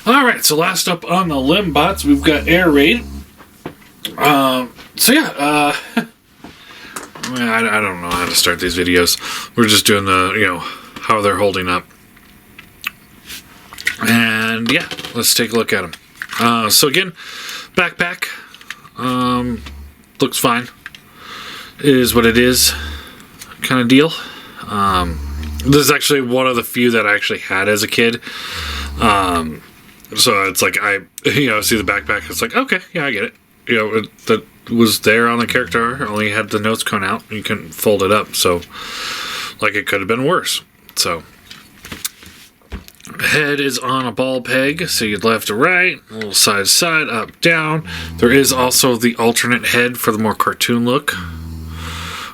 Alright, so last up on the Limbots, we've got Air Raid. I don't know how to start these videos. We're just doing the, how they're holding up. And yeah, let's take a look at them. So again, backpack. Looks fine. It is what it is kind of deal. This is actually one of the few that I actually had as a kid. So it's like I see the backpack. It's like, okay, yeah, I get it. That was there on the character. Only had the notes cone out. You couldn't fold it up. So, like, it could have been worse. So, head is on a ball peg. So you left to right, a little side to side, up, down. There is also the alternate head for the more cartoon look.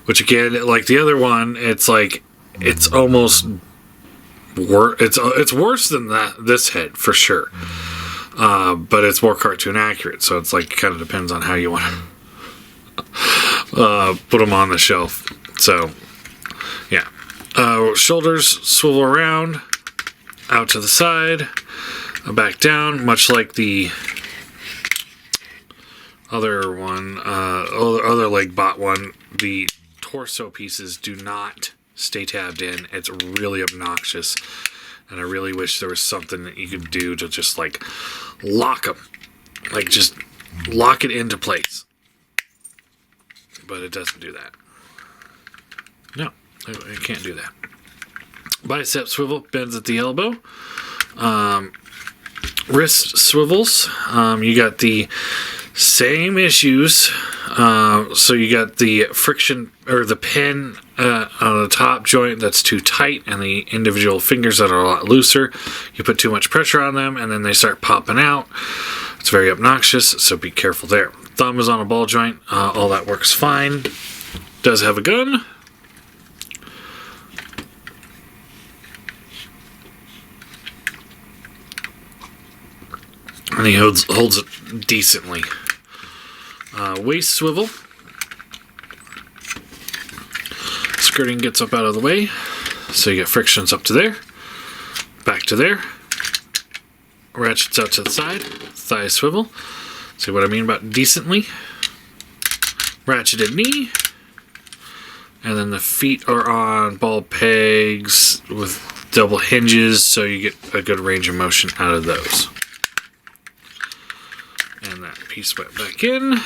Which again, like the other one, it's like it's almost it's worse than this head for sure. But it's more cartoon accurate, so it's like kind of depends on how you want to put them on the shelf. So, yeah. Shoulders swivel around, out to the side, back down, much like the other one, other leg bot one. The torso pieces do not stay tabbed in. It's really obnoxious. And I really wish there was something that you could do to just, like, lock them. Like, just lock it into place. But it doesn't do that. No, it can't do that. Bicep swivel, bends at the elbow. Wrist swivels. You got the same issues. So you got the friction, or the pin on the top joint that's too tight, and the individual fingers that are a lot looser. You put too much pressure on them, and then they start popping out. It's very obnoxious, so be careful there. Thumb is on a ball joint. All that works fine. Does have a gun. And he holds it decently. Waist swivel. Skirting gets up out of the way. So you get frictions up to there. Back to there. Ratchets out to the side. Thigh swivel. See what I mean about decently. Ratcheted knee. And then the feet are on ball pegs with double hinges, so you get a good range of motion out of those. And that piece went back in.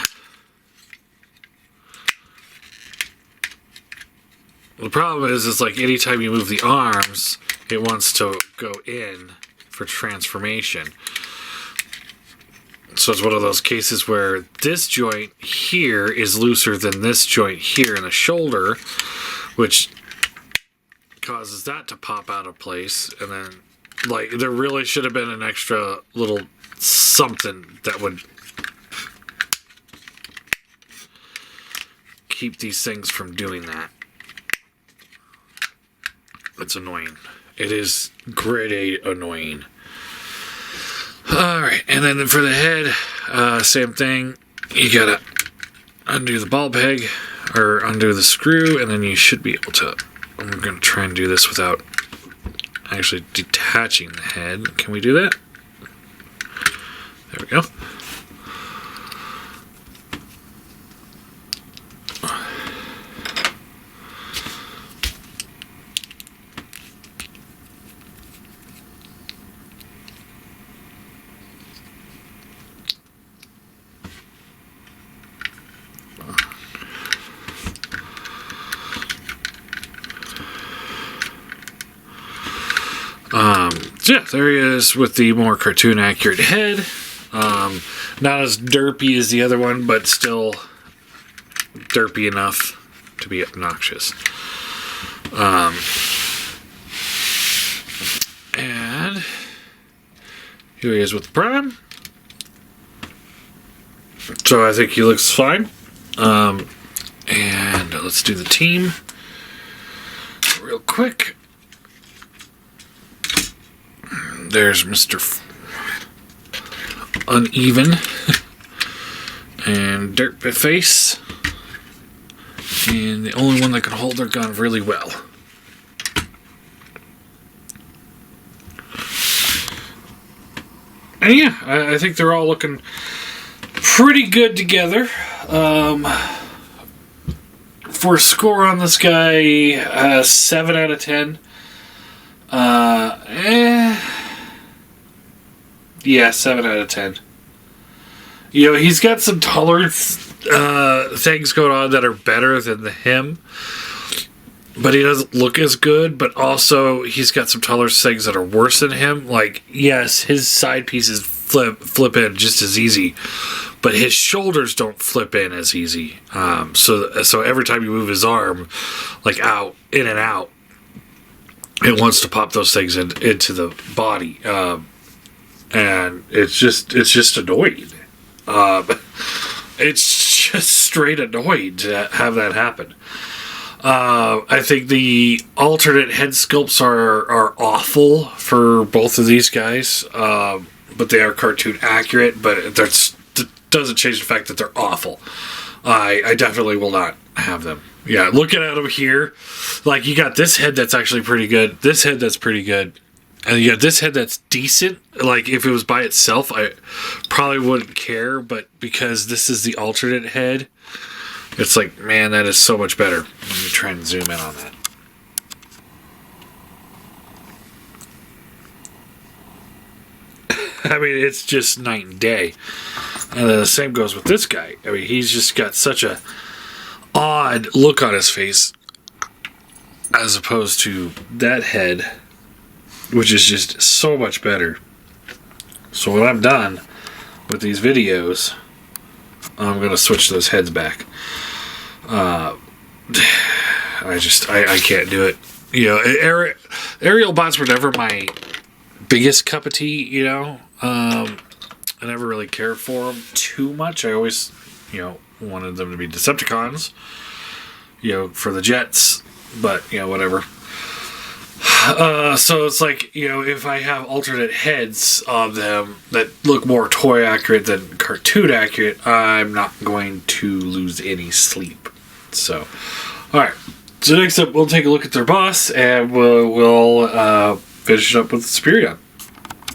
The problem is like anytime you move the arms, it wants to go in for transformation. So it's one of those cases where this joint here is looser than this joint here in the shoulder, which causes that to pop out of place. And then, like, there really should have been an extra little something that would keep these things from doing that. It's annoying. It is grade A annoying. Alright, and then for the head, same thing. You gotta undo the ball peg, or undo the screw, and then you should be able to. I'm gonna try and do this without actually detaching the head. Can we do that? There we go. So yeah, there he is with the more cartoon accurate head. Not as derpy as the other one, but still derpy enough to be obnoxious. And here he is with the Prime. So I think he looks fine. And let's do the team real quick. There's Mr. Uneven and Dirtbit Face, and the only one that can hold their gun really well. And yeah, I think they're all looking pretty good together. For a score on this guy, 7 out of 10. Yeah, 7 out of 10. You know, he's got some tolerance things going on that are better than him, but he doesn't look as good. But also, he's got some tolerance things that are worse than him. Like, yes, his side pieces flip in just as easy, but his shoulders don't flip in as easy. So every time you move his arm, like out, in and out, it wants to pop those things into the body, and it's just annoying. It's just straight annoying to have that happen. I think the alternate head sculpts are awful for both of these guys, but they are cartoon accurate. But that doesn't change the fact that they're awful. I definitely will not have them. Yeah, looking at them here, like you got this head that's actually pretty good. This head that's pretty good. And you got this head that's decent. Like, if it was by itself, I probably wouldn't care. But because this is the alternate head, it's like, man, that is so much better. Let me try and zoom in on that. I mean, it's just night and day. And then the same goes with this guy. I mean, he's just got such a odd look on his face as opposed to that head, which is just so much better. So when I'm done with these videos, I'm going to switch those heads back. I can't do it. You know, aerial bots were never my biggest cup of tea, you know. I never really cared for them too much. I always, you know, wanted them to be Decepticons, you know, for the jets. But, you know, whatever. So it's like, you know, if I have alternate heads of them that look more toy accurate than cartoon accurate, I'm not going to lose any sleep. So, alright. So next up, we'll take a look at their boss, and we'll finish it up with Superion.